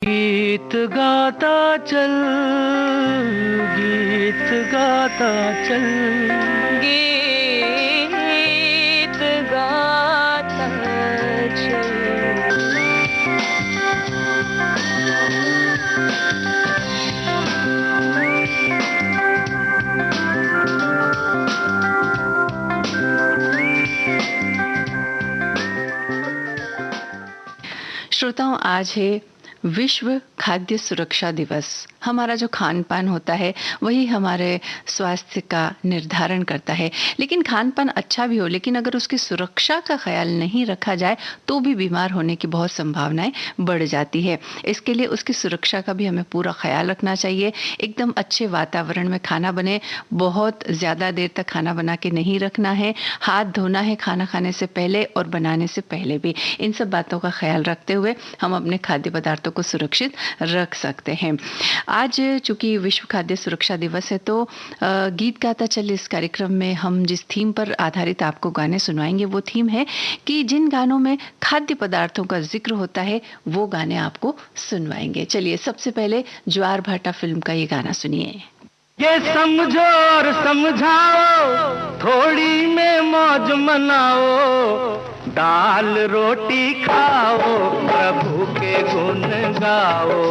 गीत गाता चल, गीत गाता चल, गीत गाता चल। श्रोताओं, आज है विश्व खाद्य सुरक्षा दिवस। हमारा जो खान पान होता है वही हमारे स्वास्थ्य का निर्धारण करता है। लेकिन खान पान अच्छा भी हो, लेकिन अगर उसकी सुरक्षा का ख्याल नहीं रखा जाए तो भी बीमार होने की बहुत संभावनाएं बढ़ जाती है। इसके लिए उसकी सुरक्षा का भी हमें पूरा ख्याल रखना चाहिए। एकदम अच्छे वातावरण में खाना बने, बहुत ज़्यादा देर तक खाना बना के नहीं रखना है, हाथ धोना है खाना खाने से पहले और बनाने से पहले भी। इन सब बातों का ख्याल रखते हुए हम अपने खाद्य पदार्थों को सुरक्षित रख सकते हैं। आज चूंकि विश्व खाद्य सुरक्षा दिवस है तो गीत गाता चल इस कार्यक्रम में हम जिस थीम पर आधारित आपको गाने सुनवाएंगे वो थीम है कि जिन गानों में खाद्य पदार्थों का जिक्र होता है वो गाने आपको सुनवाएंगे। चलिए सबसे पहले ज्वार भाटा फिल्म का ये गाना सुनिए। ये समझो और समझाओ, थोड़ी में मौज मनाओ, दाल रोटी खाओ, प्रभु के गुण गाओ,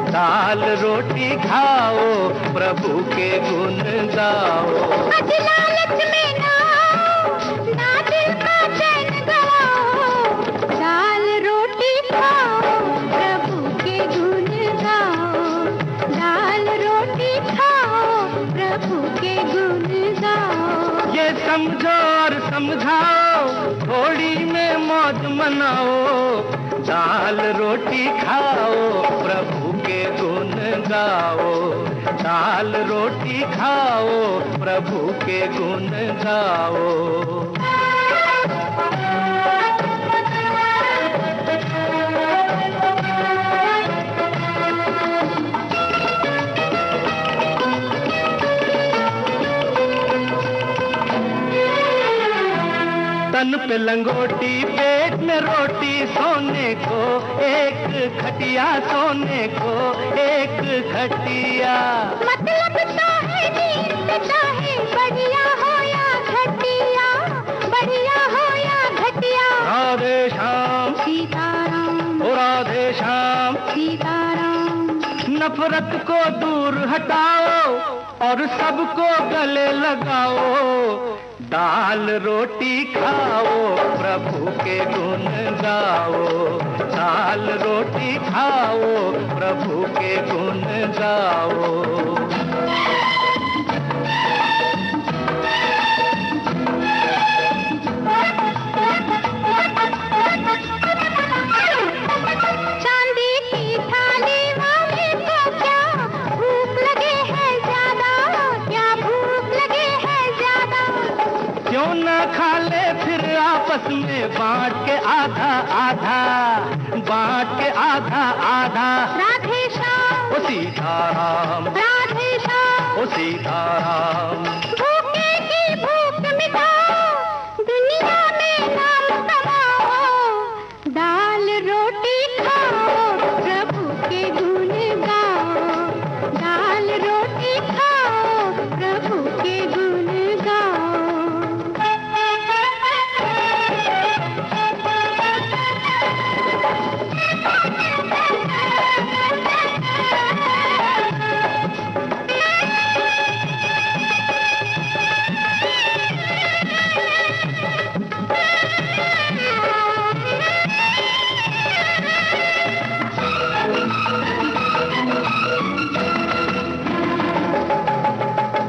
दाल रोटी खाओ, प्रभु के गुण गाओ। लालच में ना दिल का चैन गवाओ, दाल रोटी खाओ, प्रभु के गुण गाओ, दाल रोटी खाओ, प्रभु के गुण गाओ। ये समझो और समझाओ, थोड़ी में मौज मनाओ, दाल रोटी खाओ, प्रभु के गुण गाओ, दाल रोटी खाओ, प्रभु के गुण गाओ। तन पे लंगोटी, पेट में रोटी, सोने को एक खटिया, सोने को एक खटिया। मतलब तो है नींद चाहे बढ़िया हो या घटिया, बढ़िया हो या घटिया। राधे श्याम सीताराम, ओ राधे श्याम सीताराम। नफरत को दूर हटाओ और सबको गले लगाओ, दाल रोटी खाओ, प्रभु के गुण गाओ, दाल रोटी खाओ, प्रभु के गुण गाओ। चांदी की थाली वाले को क्या भूख लगे है ज्यादा, क्या भूख लगे है ज्यादा। क्यों न खा ले फिर आपस में बांट के आधा आधा, बांट के आधा आधा। राधे श्याम, ओ सीताराम, राधे श्याम। ओ सीताराम। भूखे की भूख मिटाओ, दुनिया में नाम कमाओ, दाल रोटी खाओ, प्रभु के गुण गाओ, दाल रोटी खाओ, प्रभु के गुण गाओ।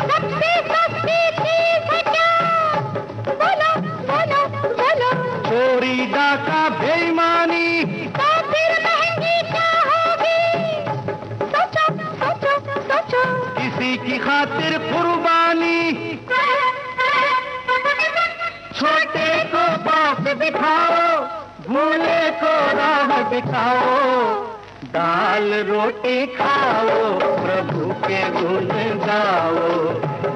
सबसे सस्ती चीज है क्या? बोलो बोलो बोलो। चोरी डाका बेईमानी, तो फिर महंगी क्या होगी? सोचो सोचो सोचो। किसी की खातिर कुर्बानी, छोटे को बाप दिखाओ, भूले को राह दिखाओ, दाल रोटी खाओ, प्रभु के गुण गाओ,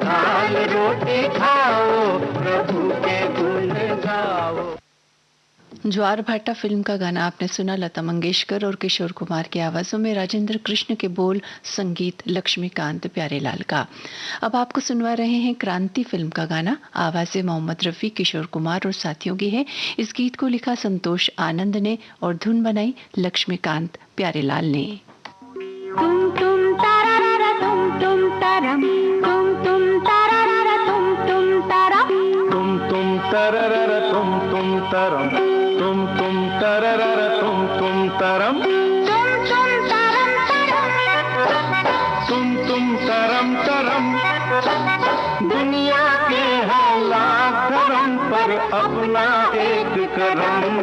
दाल रोटी खाओ, प्रभु के गुण गाओ। ज्वार भाटा फिल्म का गाना आपने सुना, लता मंगेशकर और किशोर कुमार की आवाज़ों में, राजेंद्र कृष्ण के बोल, संगीत लक्ष्मीकांत प्यारेलाल का। अब आपको सुनवा रहे हैं क्रांति फिल्म का गाना। आवाज़ें मोहम्मद रफ़ी, किशोर कुमार और साथियों की है। इस गीत को लिखा संतोष आनंद ने और धुन बनाई लक्ष्मीकांत प्यारेलाल ने। तुम तारारा तुम तारम, तुम तारारा तुम तारा, तुम तररर तुम तरम, तुम तररर तुम तरम, तुम तरम तरम। दुनिया के हालात धर्म पर अपना एक करम,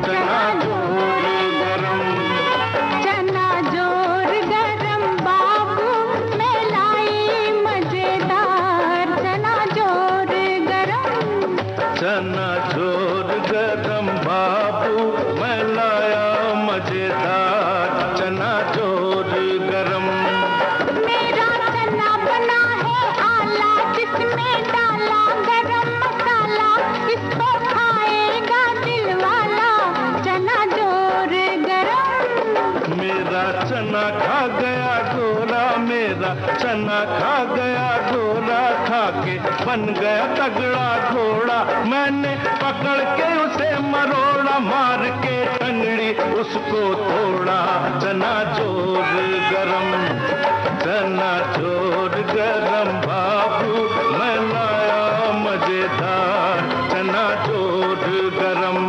चना जोर गरम, चना जोर गरम बाबू मैं लाई मजेदार, चना जोर गरम, चना जोर गरम बाबू मैं लाया मजेदार, चना जोर गरम। मेरा चना बना है आला जिसमें डाला गरम मसाला, इसको खाएगा दिल वाला, चना जोर गरम। मेरा चना खा गया गोरा, मेरा चना खा गया गोरा, खा के बन गया तगड़ा घोड़ा, मैंने पकड़ के उसे मरोड़ा, मार के टंगड़ी उसको तोड़ा, चना जोर गरम, चना जोर गरम बाबू मैं लाया मजेदार, चना जोर गरम।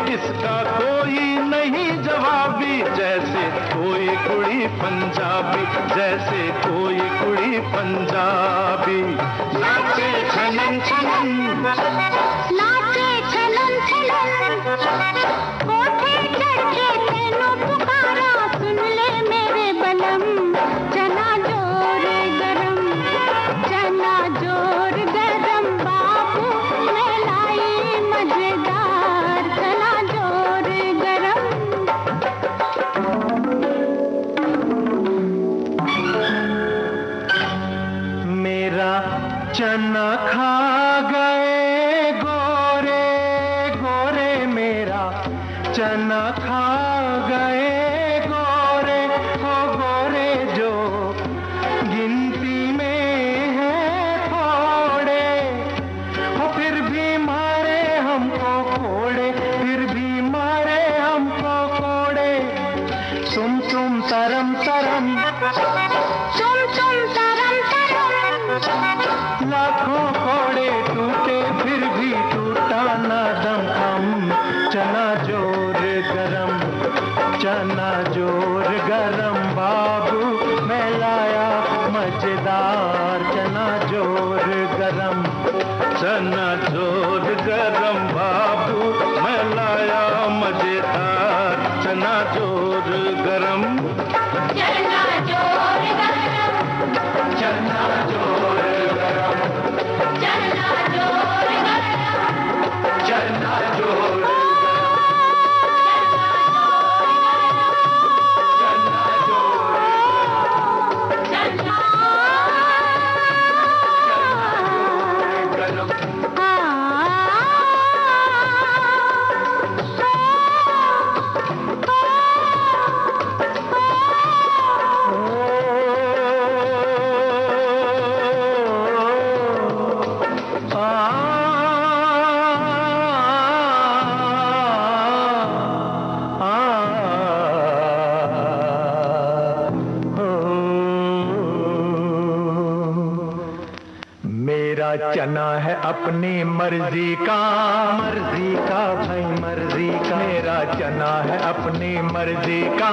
इसका कोई नहीं जवाबी, जैसे कोई कुड़ी पंजाबी, जैसे कोई कुड़ी पंजाबी, नाचे छनन छनन, नाचे छनन छनन, कोठे चढ़ के तेनू पुकारा, सुन ले मेरे बलम, चना जोर गरम, चना जोर गरम बाबू मैं लाई मजेदार, चना जोर गरम। मेरा चना खा गए गोरे गोरे, मेरा चना खा गए गोरे, हो गोरे जो गिनती में है थोड़े, हो फिर भी मारे हमको कोड़े, फिर भी मारे हमको कोड़े, तुम तरम तरम, तुम तरम तरम, लाखों कोड़े टूटे फिर भी टूटा ना दम हम, चना जोर गरम, चना जोर गरम बाबू मैं लाया मजेदार, चना जोर गरम, चना जोर गरम बाबू मैं लाया मजेदार, चना जोर गरम, चना जोर गरम, चना जोर गरम, चना जोर गरम, चना जोर चना है अपनी मर्जी का भाई मर्जी का। मेरा चना है अपनी मर्जी का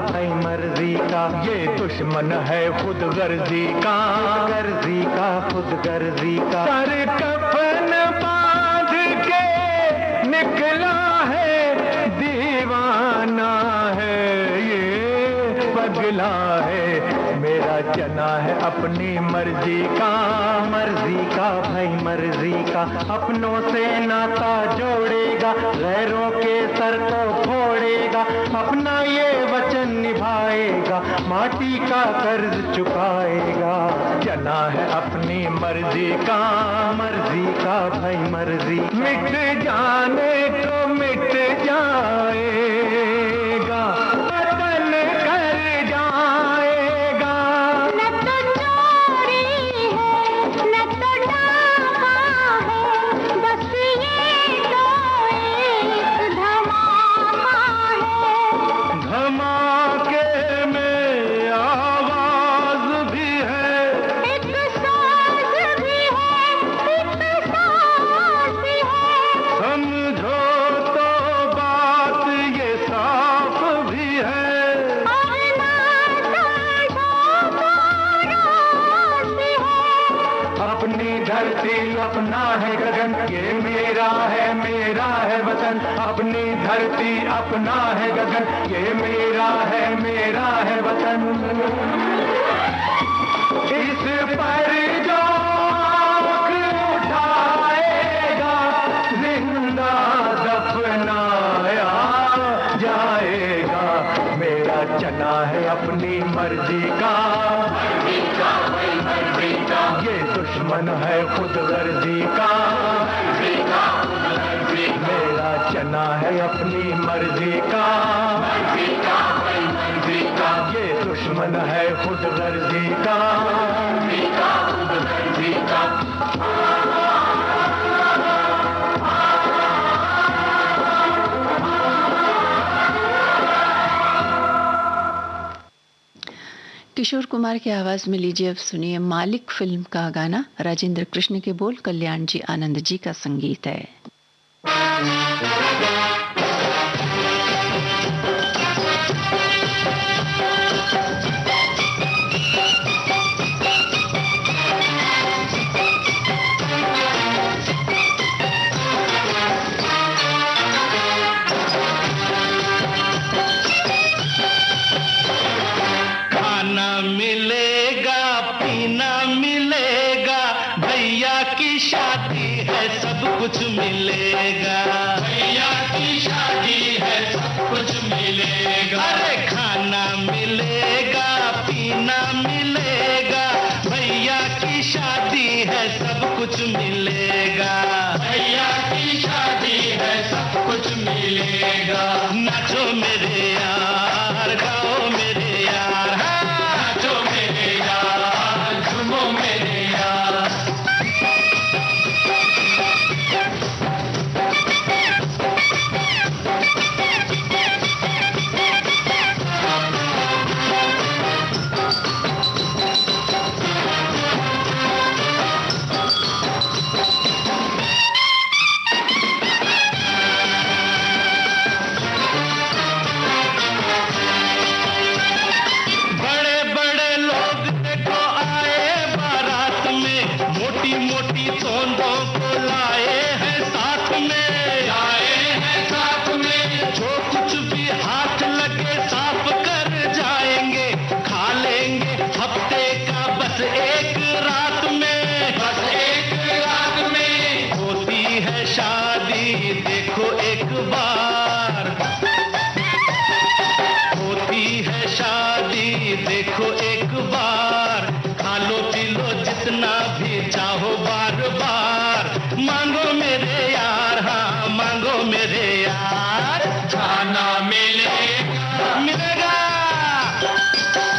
भाई मर्जी का। ये दुश्मन है खुद गर्जी का खुद गर्जी का। सर कफन बांध के निकला है दीवाना है ये पगला है। मेरा चना है अपनी मर्जी का भाई मर्जी का। अपनों से नाता जोड़ेगा, गैरों के सर को फोड़ेगा। अपना ये वचन निभाएगा, माटी का कर्ज चुकाएगा। चना है अपनी मर्जी का भाई मर्जी। मिट जाने को मिट जाएगा, वतन कर जाएगा। न तो चोरी है न तो डाका है, बस ये तो एक धमाका है। धमाके में आवाज भी है, एक साज भी है, एक साज भी है। समझो तो बात ये साफ भी है। और ना समझो तो राज भी है। अपनी धरती अपना है गगन, ये मेरा है वतन। अपनी धरती अपना है गगन, ये मेरा है वतन। इस पर जो आँख उठाएगा, जिंदा दफनाया जाएगा। मेरा चना है अपनी मर्जी का ये दुश्मन है खुद गर्जी का। मेरा चना है अपनी मर्जी का ये दुश्मन है खुद गर्जी का। किशोर कुमार की आवाज में लीजिए अब सुनिए मालिक फिल्म का गाना। राजेंद्र कृष्ण के बोल, कल्याण जी आनंद जी का संगीत है। मिलेगा पीना मिलेगा, भैया की शादी है सब कुछ मिलेगा। भैया की शादी है सब कुछ मिलेगा। अरे खाना मिलेगा पीना मिलेगा, भैया की शादी है सब कुछ मिलेगा। भैया की शादी है सब कुछ मिलेगा। नाचो मेरे यार, गाओ मेरे यार, नाचो मेरे यार, झूमो मेरे यार। देखो एक बार, खा लो पी लो जितना भी चाहो बार बार। मांगो मेरे यार, हाँ मांगो मेरे यार। खाना मिलेगा मिलेगा,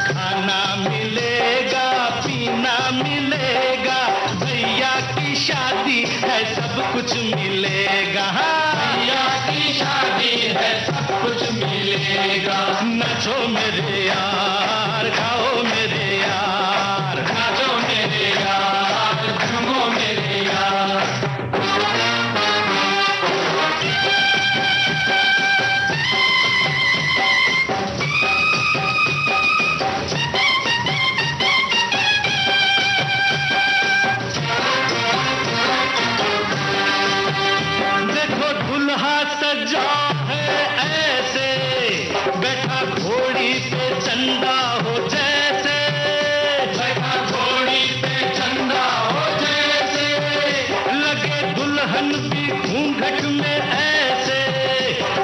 खाना मिलेगा पीना मिलेगा, भैया की शादी है सब कुछ मिलेगा। भैया की शादी है सब कुछ मिलेगा। नाचो मेरे यार, गाओ मेरे यार, नाचो मेरे यार। दुल्हा सजा है ऐसे, बैठा घोड़ी पे चंदा हो जैसे, बैठा घोड़ी पे चंदा हो जैसे, लगे दुल्हन भी घूंघट में ऐसे,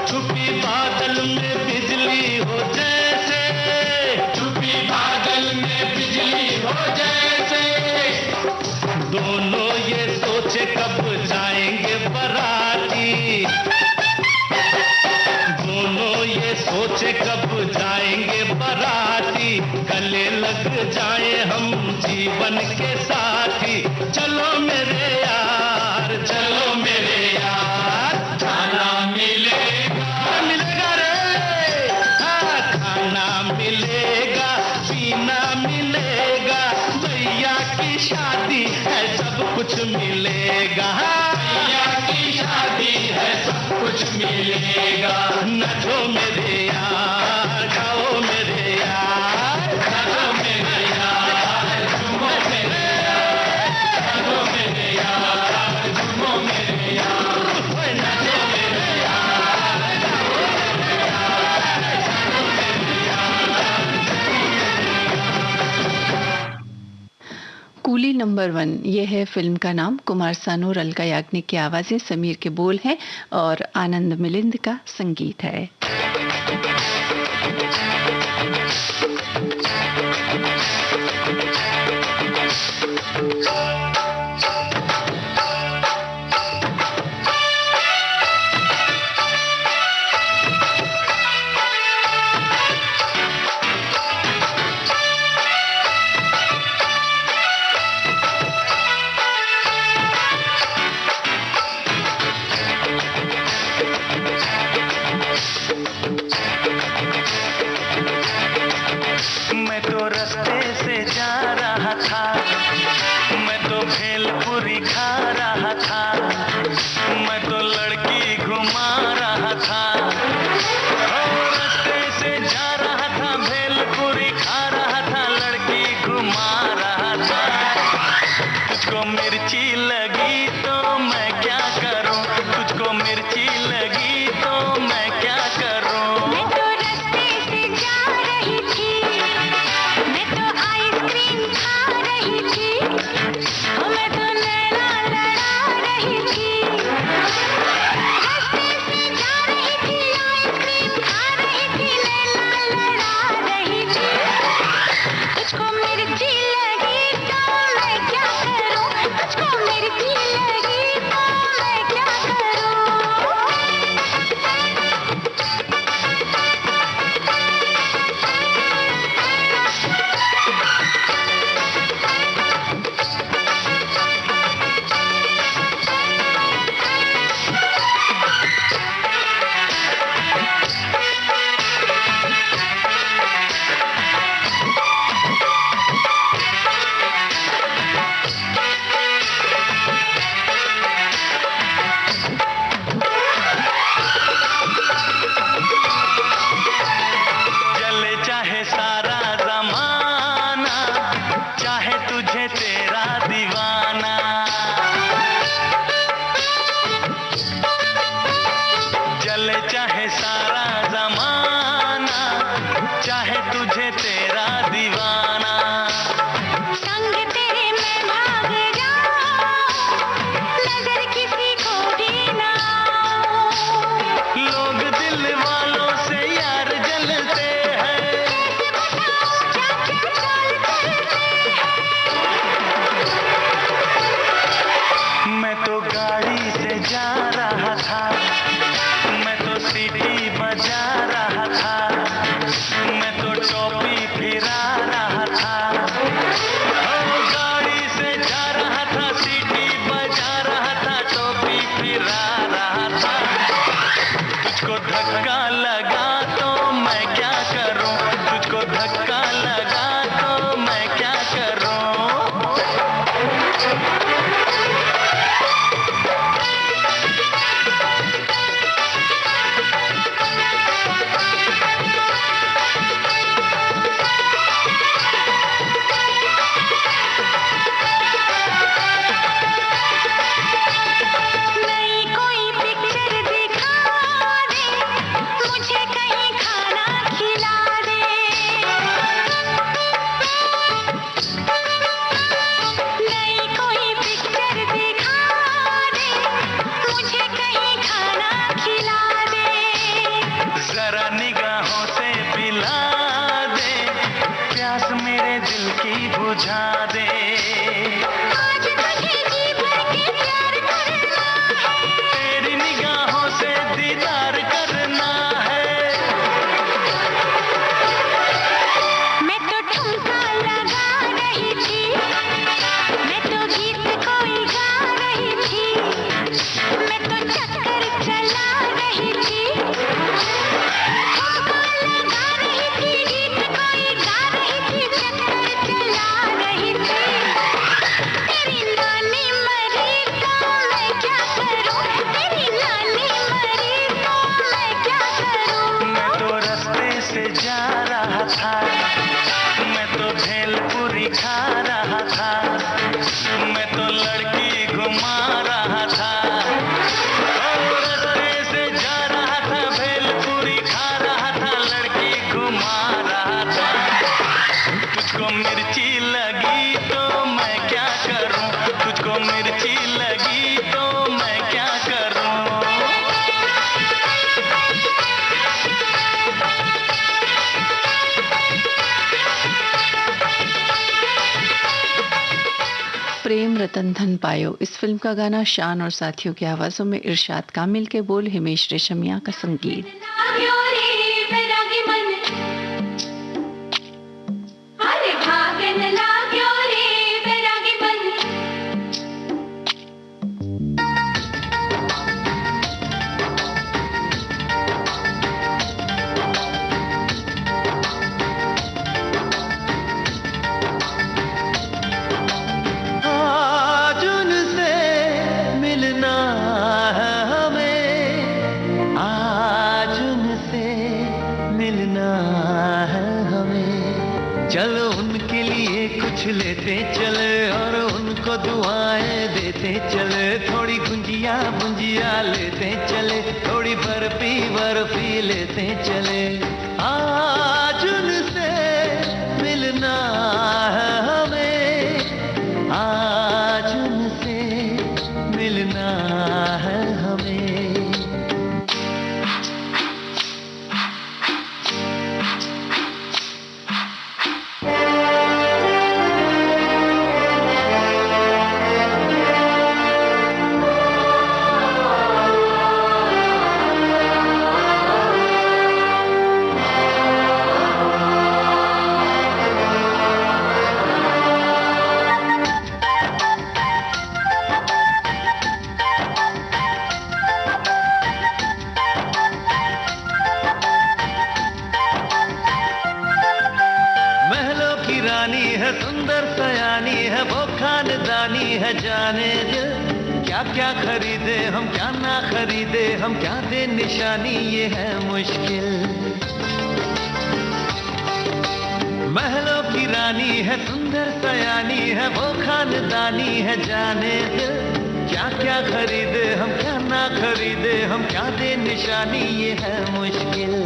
छुपी बादल में बिजली हो जैसे, छुपी बादल में बिजली हो जैसे। दोनों ये सोचे कब जाएंगे बराती, दोनों ये सोचे कब जाएंगे बराती, गले लग जाए हम जीवन के साथी। चलो मेरे यार, चलो मेरे यार, खाना मिलेगा, मिलेगा रे, हाँ खाना मिलेगा, पीना मिलेगा, भैया की शादी है सब कुछ मिलेगा, भैया की शादी है सब कुछ मिलेगा। नाचो मेरे यार, गाओ मेरे यार, नाचो मेरे यार, झूमो मेरे यार, नाचो मेरे यार, झूमो मेरे यार, नाचो मेरे यार, नाचो मेरे यार। कूली नंबर 1 ये है फिल्म का नाम। कुमार सानू और अलका याग्निक की आवाजें, समीर के बोल हैं और आनंद मिलिंद का संगीत है। मैं तो रास्ते रतन धन पायो। इस फिल्म का गाना शान और साथियों की आवाजों में, इरशाद कामिल के बोल, हिमेश रेशमिया का संगीत। लेते चले और उनको दुआएं देते चले, थोड़ी गुंजिया बुंजिया लेते चले, थोड़ी बर्फी बर्फी लेते चले। आज उनसे मिलना है हमें, आज उनसे मिलना है हमें। जाने दिल क्या क्या खरीदे हम, क्या ना खरीदे हम, क्या दे निशानी, ये है मुश्किल। महलों की रानी है, सुंदर सयानी है, वो खानदानी है। जाने दिल क्या क्या खरीदे हम, क्या ना खरीदे हम, क्या दे निशानी, ये है मुश्किल।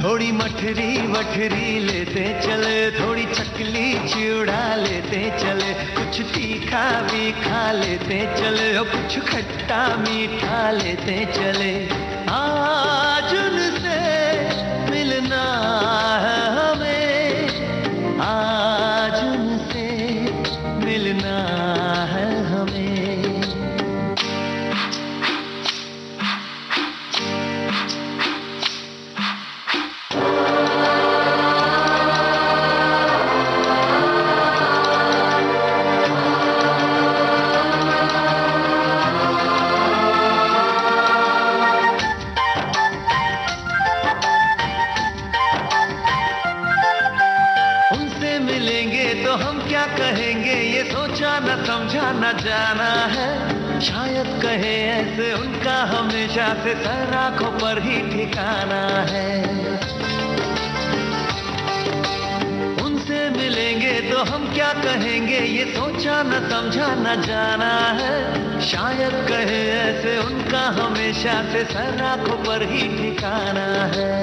थोड़ी मठरी वठरी लेते चले, थोड़ी चकली चिड़ा लेते चले, कुछ तीखा भी खा लेते चले, और कुछ खट्टा मीठा लेते चले। आज उनसे मिलना है हमें, आज उनसे मिलना है हमें। समझा न जाना है, शायद कहे ऐसे उनका हमेशा से सर आंखों पर ही ठिकाना है। उनसे मिलेंगे तो हम क्या कहेंगे, ये सोचा न समझा न जाना है, शायद कहे ऐसे उनका हमेशा से सर आंखों पर ही ठिकाना है।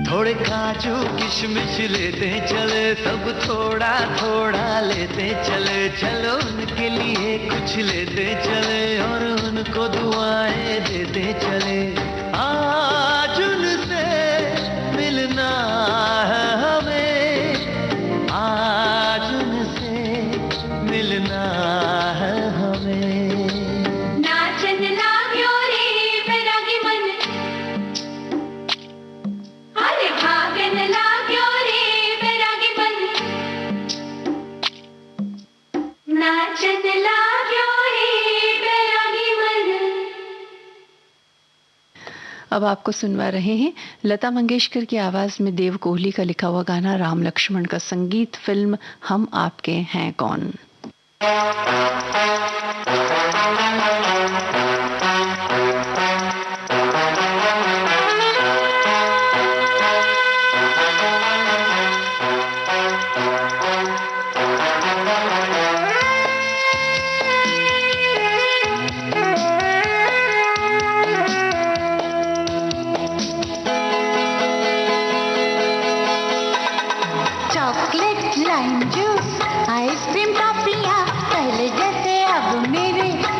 थोड़े काजू किशमिश लेते चले, सब थोड़ा थोड़ा लेते चले, चलो उनके लिए कुछ लेते चले और उनको दुआएं देते चले। आज उनसे मिलना है हमें, आज उनसे मिलना है हमें। अब आपको सुनवा रहे हैं लता मंगेशकर की आवाज में देव कोहली का लिखा हुआ गाना, राम लक्ष्मण का संगीत, फिल्म हम आपके हैं कौन।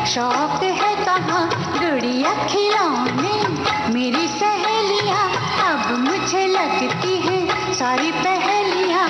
शौक है कहाँ गुड़िया खिलौने, मेरी सहेलियाँ अब मुझे लगती है सारी पहेलियाँ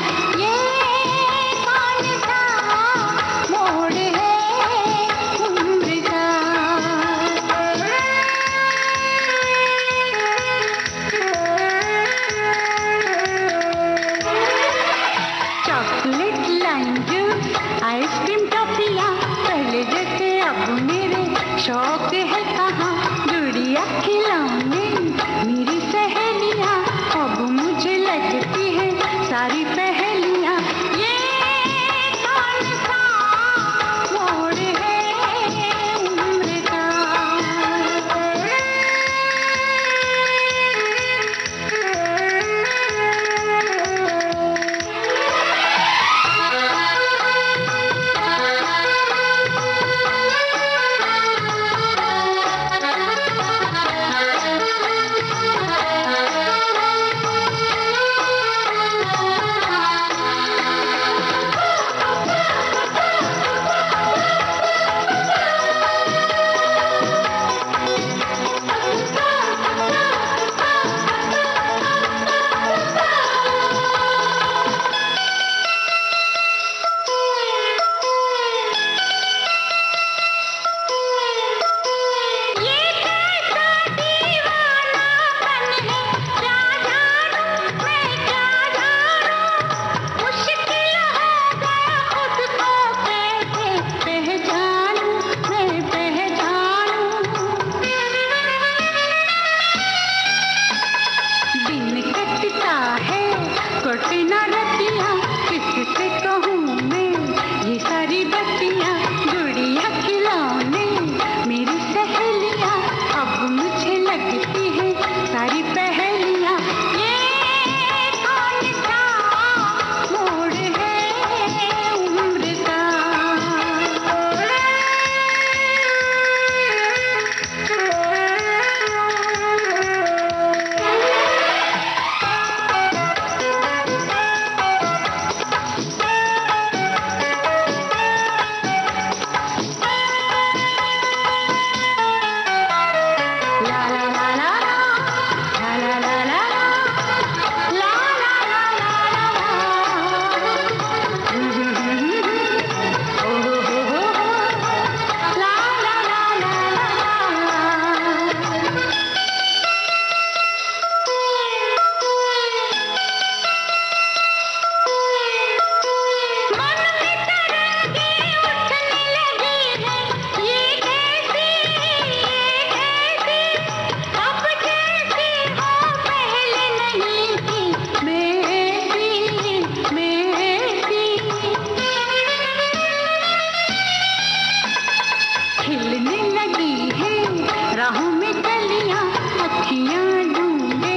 खिलने लगी है राहों में कलियां, अखियां ढूंढे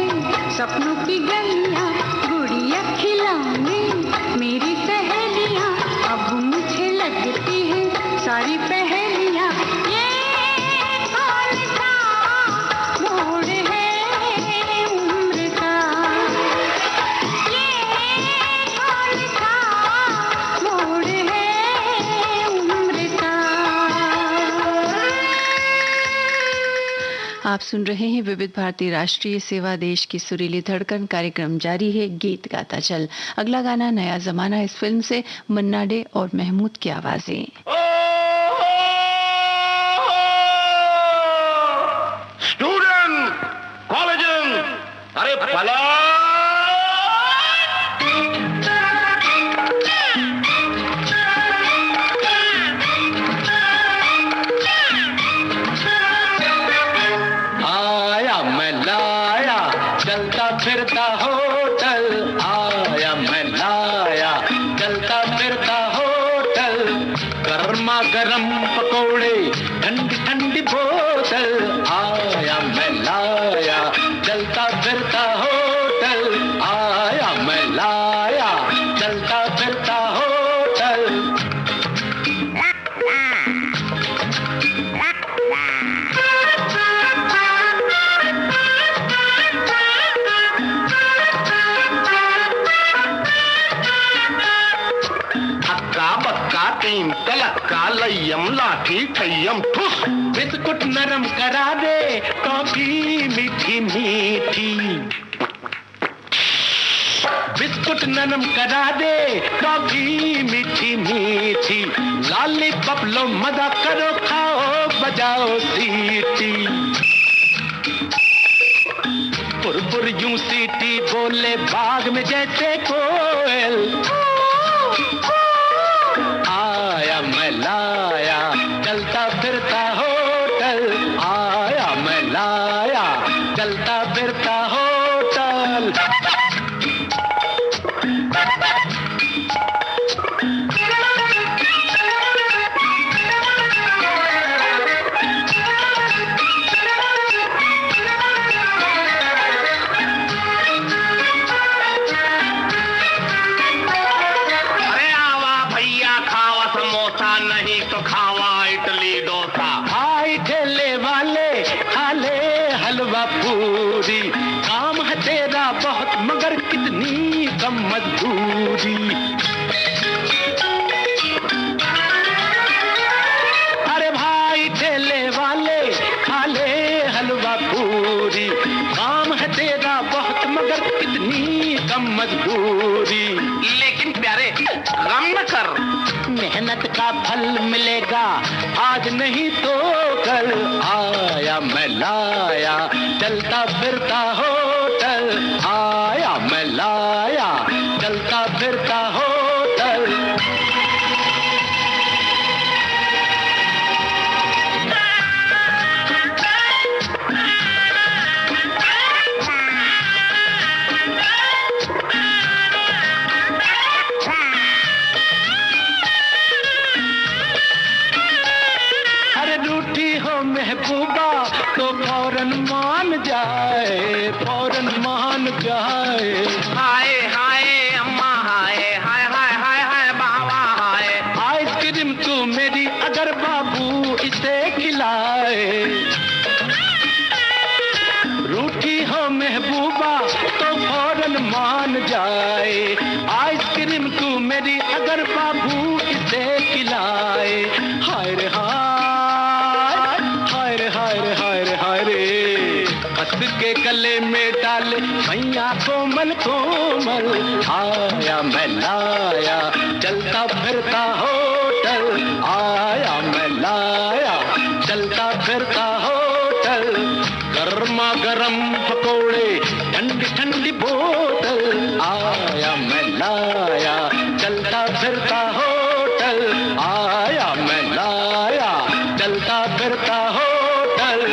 सपनों की गलियां, गुड़िया खिलाने मेरी सहेलियां, अब मुझे लगती है सारी पहेलियां। ये कौन सा मोड़ है उम्र का, ये कौन सा मोड़ है उम्र का। आप सुन रहे हैं विविध भारती राष्ट्रीय सेवा, देश की सुरीली धड़कन। कार्यक्रम जारी है, गीत गाता चल। अगला गाना नया जमाना, इस फिल्म से मन्ना डे और महमूद की आवाजें। स्टूडेंट कॉलेज, अरे फला आया मैं लाया चलता फिरता होटल, आया मैं लाया चलता फिरता होटल, गर्मा गर्म पकोड़े ठंडी ठंडी बोतल, आया मैं लाया चलता फिरता होटल, आया मैं लाया चलता फिरता होटल। अक्का बक्का तीन तलक्का लयम लाठी थयम ठुस, बिस्कुट नरम करा दे, टॉफी मीठी मीठी, बिस्कुट नरम करा दे, टॉफी मीठी मीठी, लॉलीपॉप लो मजा करो, खाओ बजाओ सीटी, पुरपुर यूं सीटी बोले बाग में जैसे कोयल, आया मैं लाया चलता फिरता होटल, आया मैं लाया चलता फिरता होटल। अरे आवा भैया खावा समोसा, नहीं तो खावा इडली डोसा। आई ठेले वाले खा ले हलवा पूरी, काम है तेरा बहुत मगर कितनी कम मजदूरी, अरे भाई ठेले वाले खा ले हलवा पूरी, काम है तेरा बहुत मगर कितनी कम मजदूरी, लेकिन प्यारे गम न कर, मेहनत का फल मिलेगा आज नहीं तो कल, आया मैं लाया चलता फिरता होटल, आया मैं लाया चलता फिरता होटल। अरे रूठी हो महबूबा तो फौरन मान जाए, फौरन मान जाए, हाय हाय अम्मा, हाय हाय हाय हाय हाय बाबा, हाय आइसक्रीम तू मेरी अगर बाबू इसे खिलाए, रूठी हो महबूबा तो फौरन मान जाए, आइसक्रीम तू मेरी अगर बाबू इसे खिलाए, हाय रे हाय, हाय रे हाय रे हाय रे हाय रे, हंस के गले में डाले मैया कोमल कोमल, आया मैं लाया चलता फिरता होटल, आया मैं लाया चलता फिरता होटल, गर्मा गर्म पकोड़े ठंडी ठंडी बोतल, आया मैं लाया चलता फिरता होटल, आया मैं लाया चलता फिरता होटल।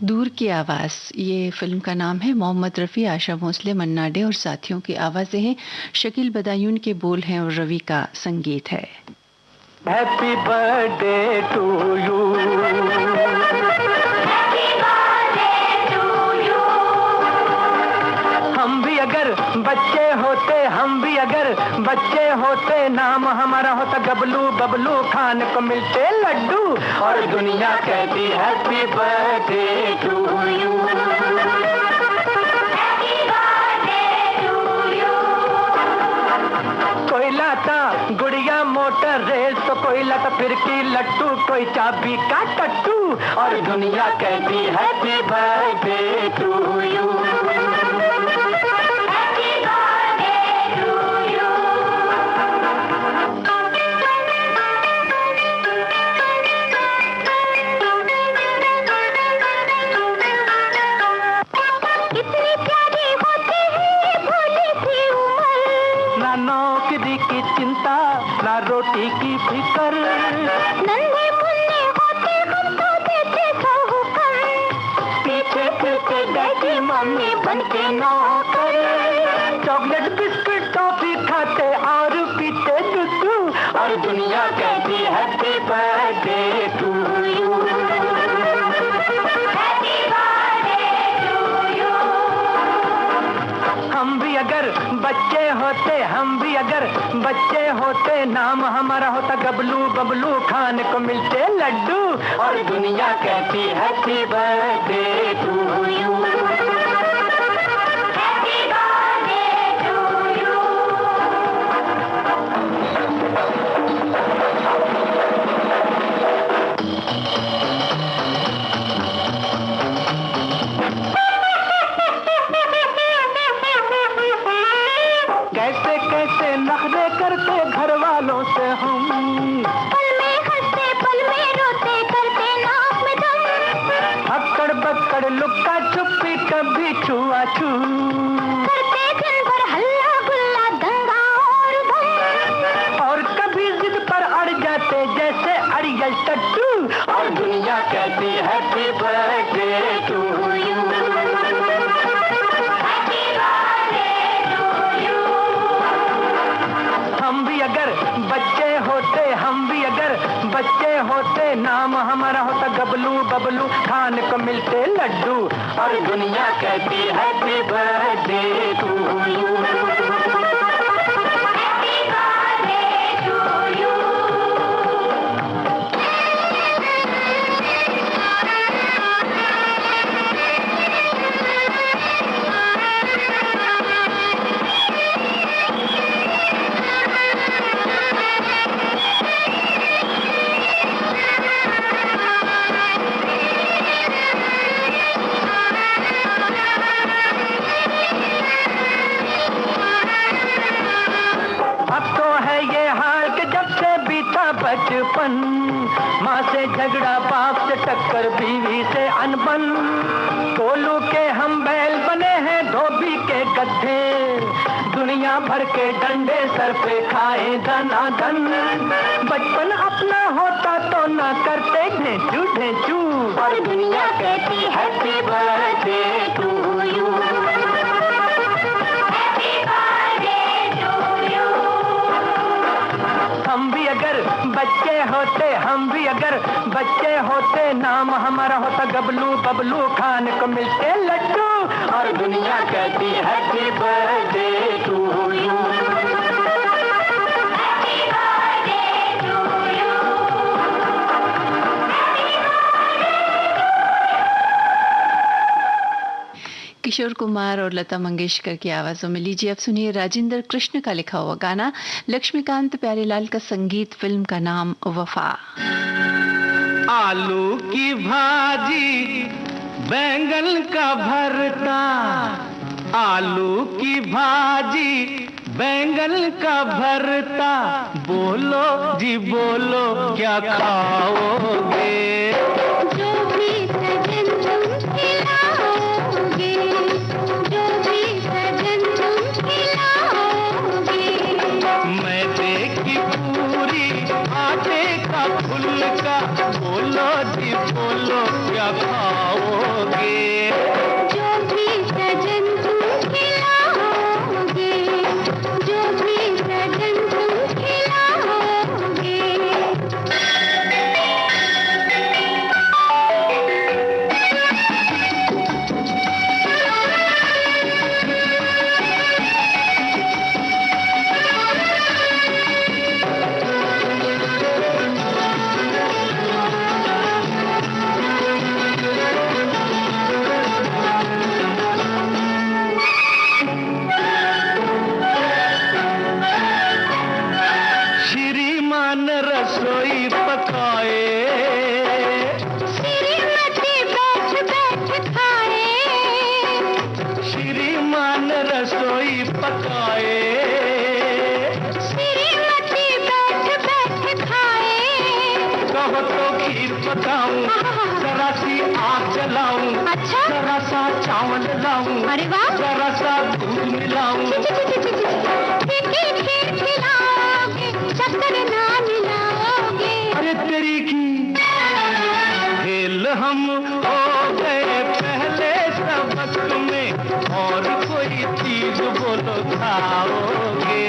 दूर की आवाज, ये फिल्म का नाम है। मोहम्मद रफ़ी, आशा भोसले, मन्ना डे और साथियों की आवाजें हैं। शकील बदायून के बोल हैं और रवि का संगीत है। Happy birthday to you. हम भी अगर बच्चे होते, हम भी अगर बच्चे होते, नाम हमारा होता गबलू बबलू, खाने को मिलते लड्डू और दुनिया कहती हैप्पी बर्थडे टू यू। कोई लाता गुड़िया मोटर रेस तो कोई लाता फिरकी लट्टू, कोई चाबी का टट्टू और दुनिया कहती हैप्पी बर्थडे टू यू। नौकरी की चिंता ना रोटी की फिकर, नन्हे मुन्ने होते हम तो देते सोकर, पीछे पीछे डैडी मम्मी बन के नौकर, चॉकलेट बिस्किट टॉफी खाते और पीते दूध और दुनिया कहती हैप्पी बर्थडे टू यू। हम भी अगर बच्चे होते, हम भी अगर बच्चे होते, नाम हमारा होता गबलू बबलू, खाने को मिलते लड्डू और दुनिया कहती हैप्पी बर्थडे टू यू। कैसे कैसे नखरे करते घर वालों से हम, पल में हंसते पल में रोते, करते नाक में दम, अक्कड़ बक्कड़ लुक्का छुपी कभी छुआ छू, करते दिन भर हल्ला गुल्ला दंगा और धम, और कभी जिद पर अड़ जाते जैसे अड़ियल टट्टू और दुनिया कहती हैप्पी बर्थडे टू यू। हम भी अगर बच्चे होते, हम भी अगर बच्चे होते, नाम हमारा होता गबलू बबलू, खाने को मिलते लड्डू और दुनिया कहती हैप्पी बर्थडे टू यू। बचपन, माँ से झगड़ा बाप से टक्कर बीवी से अनबन, कोलू के हम बैल बने हैं धोबी के गड्ढे, दुनिया भर के डंडे सर पे खाए दनादन, बचपन अपना होता तो ना करते ढेंचू ढेंचू और दुनिया कहती हैप्पी बर्थडे टू यू। हम भी अगर बच्चे होते, हम भी अगर बच्चे होते, नाम हमारा होता गबलू बबलू, खाने को मिलते लड्डू और दुनिया कहती happy birthday to you. Kishore Kumar और लता मंगेशकर की आवाजों में लीजिए अब सुनिए राजेंद्र कृष्ण का लिखा हुआ गाना, लक्ष्मीकांत प्यारेलाल का संगीत, फिल्म का नाम वफा। आलू की भाजी बैंगन का भरता, आलू की भाजी बैंगन का भरता, बोलो जी बोलो क्या खाओगे, जो भी सजन तुम खिलाओगे, जो भी सजन तुम खिलाओगे, मैदे की पूरी आटे का फुल्का, बोलो जी बोलो क्या खाओगे, जो भी सजन तुम खिलाओगे, जो भी सजन तुम खिलाओगे। कहो तो खीर पकाऊं, जरा सी आग जलाऊं, अच्छा, जरा सा चावल लाऊं, अरे वाह, जरा सा दूध मिलाऊं। फीकी खीर खिलाओगे, शक्कर ना मिलाओगे। अरे तेरी की खेल हम हो गए पहले सबक में, और कोई चीज बोलो खाओगे।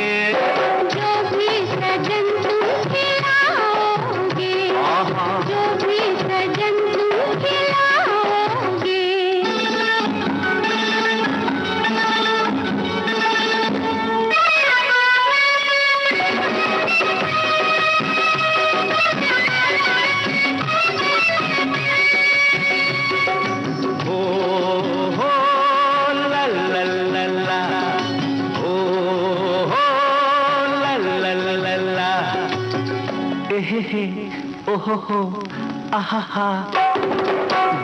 जो भी सजन तुम खिलाओगे, जो भी सजन तुम खिलाओगे। ओहो आहा,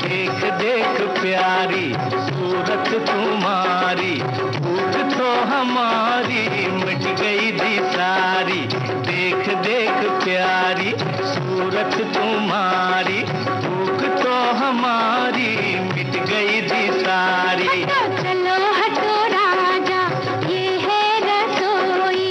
देख देख प्यारी सूरत तुम्हारी, भूख तो हमारी मिट गई थी सारी। देख देख प्यारी सूरत तुम्हारी, भूख तो हमारी मिट गई थी सारी। चलो हटो राजा, ये है रसोई,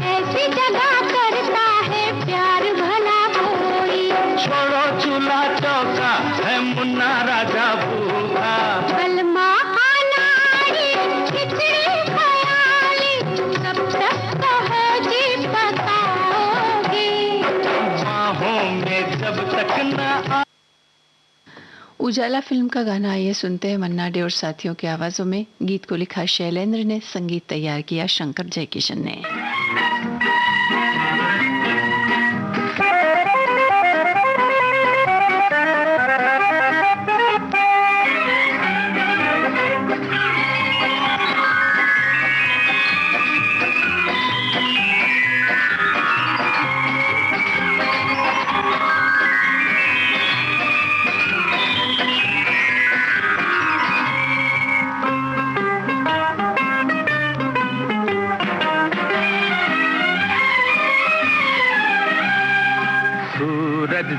ऐसी जगह करता है प्यार भला कोई। छोड़ो चूल्हा चौका है मुन्ना राजा भूखा, बलमा अनाड़ी खिचड़ी खयाली, कब तक कहोगे पकाओगे। बाहों में जब तक न आ। उजाला फिल्म का गाना आइए सुनते हैं मन्ना डे और साथियों की आवाजों में। गीत को लिखा शैलेंद्र ने, संगीत तैयार किया शंकर जयकिशन ने।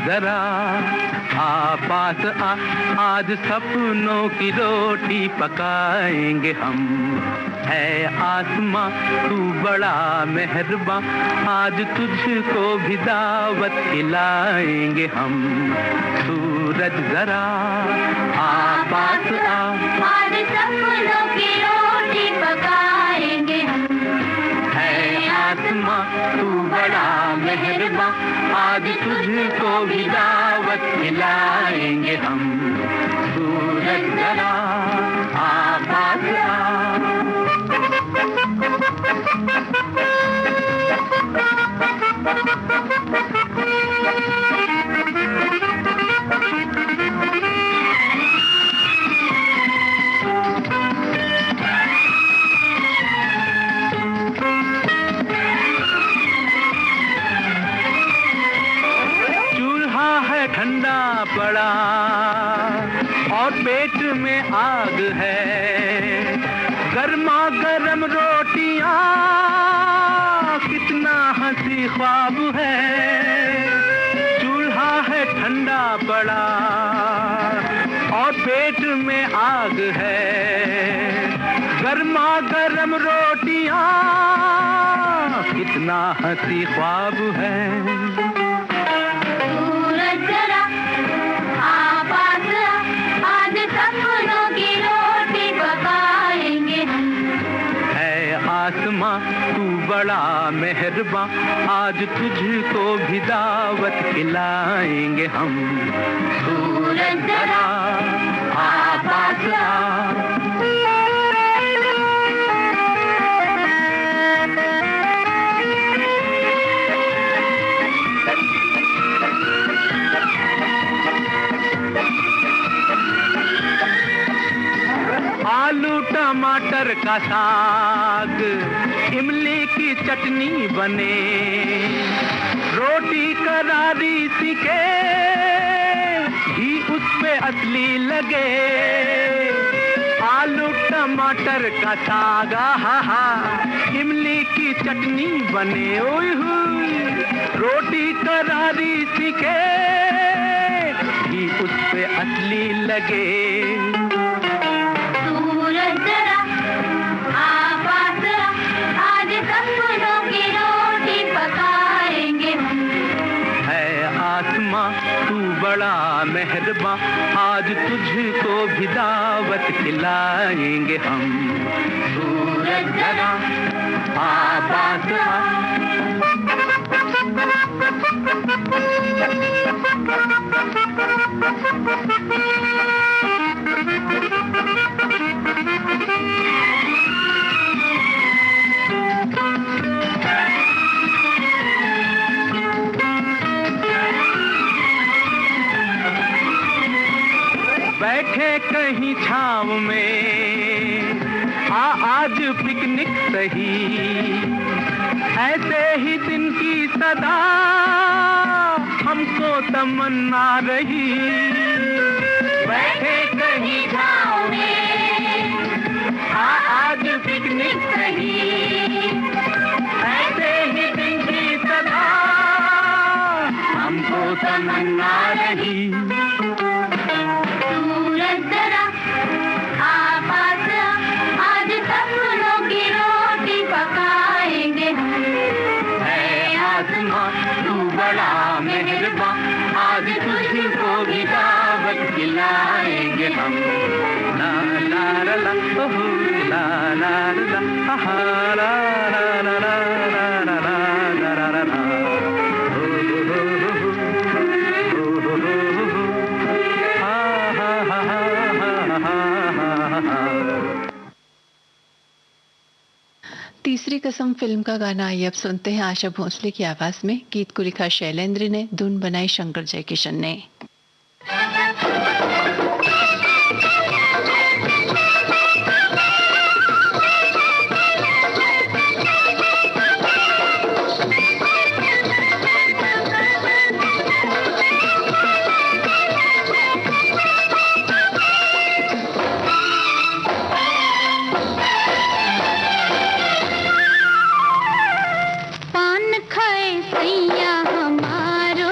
जरा आ पास आ, आज सपनों की रोटी पकाएंगे हम। है आसमां तू बड़ा मेहरबान, आज तुझको भी दावत खिलाएंगे हम। सूरज जरा आ पास आ, आज सपनों की रोटी पकाएंगे हम। है आसमां तू बड़ा मेहरबान, आज तुझको भी दावत खिलाएंगे हम। सूरज जरा आ पास आ। ठंडा पड़ा और पेट में आग है, गर्मा गर्म रोटियां कितना हंसी ख्वाब है। चूल्हा है ठंडा पड़ा और पेट में आग है, गर्मा गर्म रोटियां कितना हंसी ख्वाब है। आसमां तू बड़ा मेहरबान, आज तुझको भी दावत खिलाएंगे हम। सूरज जरा आ पास आ। आलू टमाटर का साग, इमली की चटनी बने, रोटी करारी सीखे, घी उस पे असली लगे। आलू टमाटर का साग हा, इमली की चटनी बने, ओए हुई रोटी करारी सीखे, असली लगे। सूरज जरा आवाज आज सपनों की रोटी पकाएंगे हम। है आसमां तू बड़ा मेहरबां, आज तुझको भी दावत खिलाएंगे हम। सूरज जरा आवाज बैठे कहीं छाँव में आज पिकनिक सही, ऐसे ही दिन की सदा हमको तमन्ना रही। बैठे कहीं छाँव में आज पिकनिक सही, ऐसे ही दिन की सदा हमको तमन्ना रही। सूरज जरा आवाज आज सपनों की रोटी पकाएंगे हम। है आसमां तू बड़ा मेहरबां, आज तुझको भी दावत खिलाएंगे हम। ला ला ला ला ओह ला ला ला आहा ला ला ला ला ला ला ला ला ला ला तीसरी कसम फिल्म का गाना आइए अब सुनते हैं आशा भोसले की आवाज में। गीत को लिखा शैलेंद्र ने, धुन बनाई शंकर जयकिशन ने। पान खाए सैया हमारो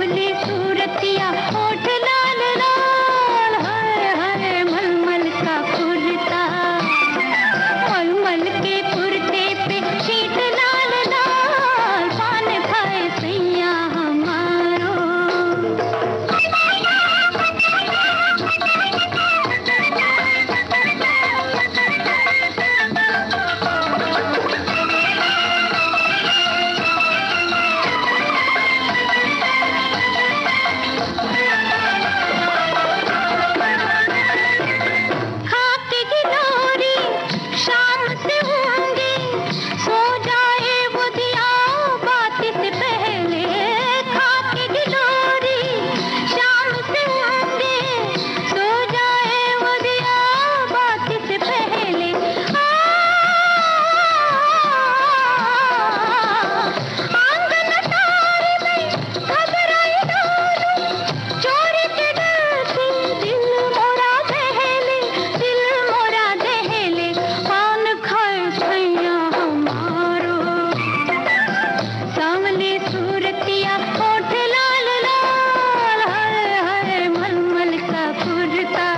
सांवली सूरतिया होठ लाल लाल, हाय हाय मलमल का कुर्ता, मलमल के कुर्ते पे शीट लाल लाल, पान खाए सैया हमारो। खाके गिलोरी शाम से होंगे, सो जाए वो दिया बात से पहले। खाके गिलोरी शाम से होंगे, सो जाए वो दिया बात से पहले। आंगन तारी में घबराए डालू, चोरी के डर से दिल मोरा दहले, दिल मोरा दहले, पान खाए सैया हमारो। सांवली सूरतिया होठ लाल लाल, हाय हाय मलमल का कुर्ता,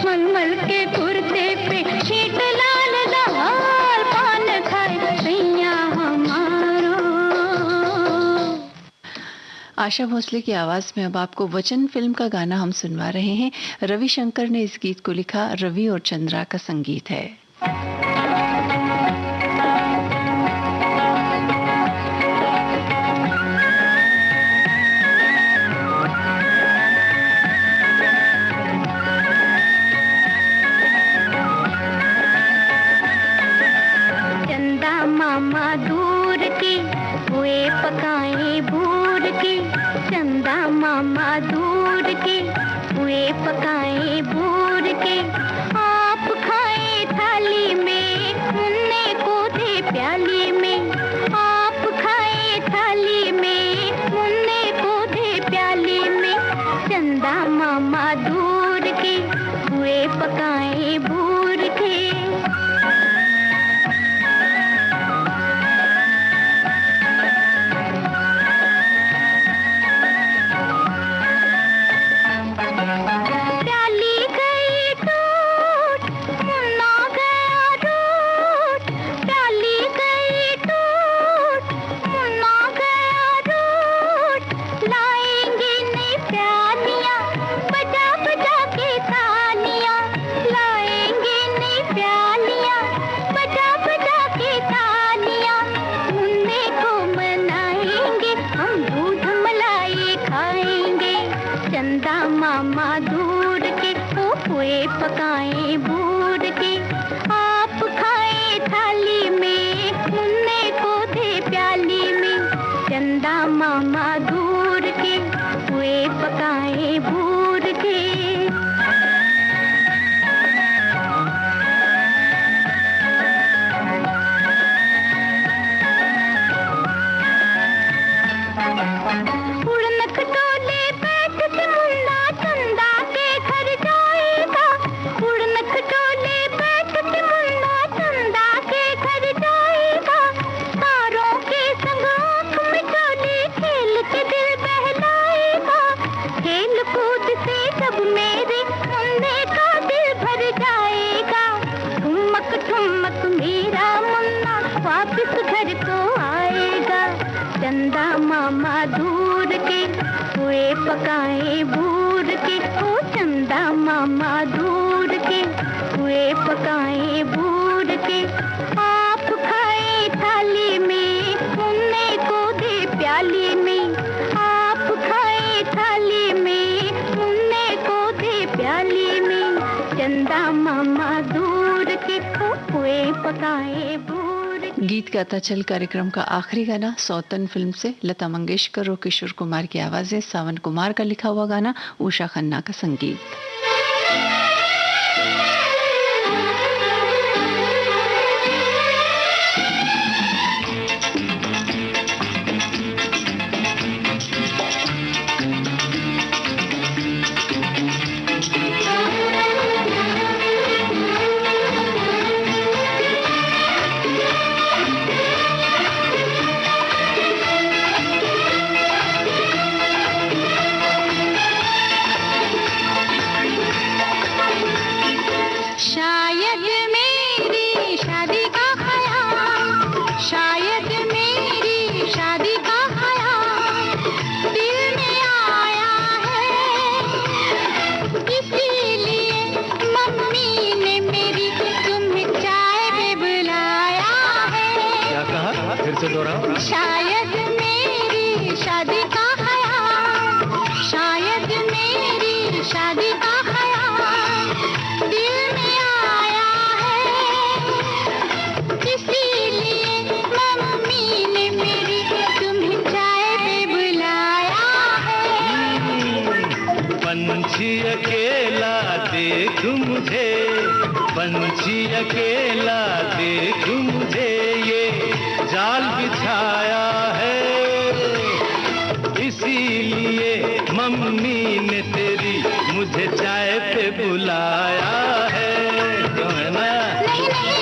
मलमल के कुर्ते पे शीट लाल लाल, पान खाए सैया हमारो। आशा भोसले की आवाज में अब आपको वचन फिल्म का गाना हम सुनवा रहे हैं। रविशंकर ने इस गीत को लिखा, रवि और चंद्रा का संगीत है। चंदा मामा दूर के हुए पकाए भूर के, चंदा मामा दूर के हुए पकाए भूर के, आप खाए थाली में मुन्ने को दे प्याली में, आप खाए थाली में मुन्ने को दे प्याली में। चंदा मामा दूर के हुए पकाए भूर के। प्याली गई टूट, मुन्ना गया रूठ, प्याली गई टूट, मुन्ना गया रूठ, लाएंगे नई प्यालियां बजा बजा के तालियां, लाएंगे नई प्यालियां बजा बजा के तालियां, मुन्ने को मनाएंगे हम दूध मलाई खाएंगे। चंदा मामा दूर के हुए पकाए भूर के, आप खाए थाली में मुन्ने को दे प्याली में। चंदा मामा दूर के हुए पकाए भूर के। उड़न खटोले बैठ के मुन्ना चंदा के घर जाएगा, उड़न खटोले बैठ के मुन्ना चंदा के घर जाएगा, तारों के संग आँख मिचोली खेल के दिल बहलाएगा, खेल कूद से जब मेरे मुन्ने का दिल भर जाएगा, ठुमक ठुमक मेरा मुन्ना वापिस घर को आएगा। चंदा मामा दूर के हुए पकाए भूर के, ओ चंदा मामा दूर के हुए पकाए भूर के, आप खाए थाली में मुन्ने को दे प्याली में, आप खाए थाली में मुन्ने को दे प्याली में। चंदा मामा दूर के हुए पकाए भूर। गीत गाता चल कार्यक्रम का आखिरी गाना सौतन फिल्म से लता मंगेशकर और किशोर कुमार की आवाजें, सावन कुमार का लिखा हुआ गाना, उषा खन्ना का संगीत। दोहराओ। शायद मेरी शादी का ख्याल, शायद मेरी शादी का ख्याल दिल में आया है, इसीलिए मम्मी ने मेरी तुम्हें चाय पे बुलाया है। पंछी अकेला देख मुझे, पंछी अकेला देख मुझे, ये जाल बिछाया है, इसीलिए मम्मी ने तेरी मुझे चाय पे बुलाया है। क्यों है ना? नहीं नहीं,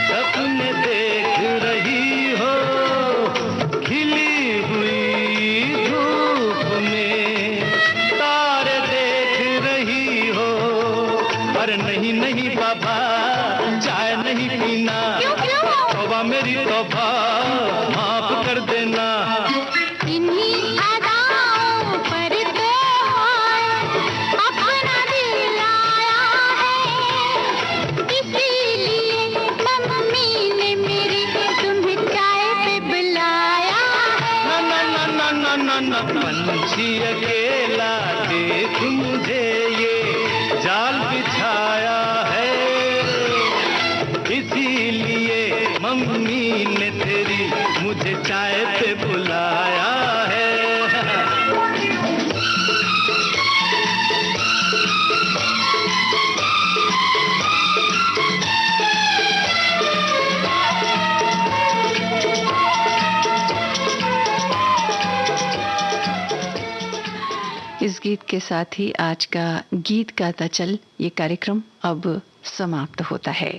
सपने देख रही हो, खिली हुई धूप में तारे देख रही हो। अरे नहीं नहीं बाबा, चाय नहीं पीना, तौबा मेरी तौबा, माफ कर देना। इन्हीं अदाओं पर तो अपना दिल आया है, इसीलिए मम्मी ने मेरी तुम्हें चाय पे बुलाया है। ना ना ना ना ना ना, पंछी अकेला देख मुझे, ये जाल बिछाया है, इसीलिए मम्मी ने तेरी मुझे चाय पे बुलाया है। इस गीत के साथ ही आज का गीत गाता चल ये कार्यक्रम अब समाप्त होता है।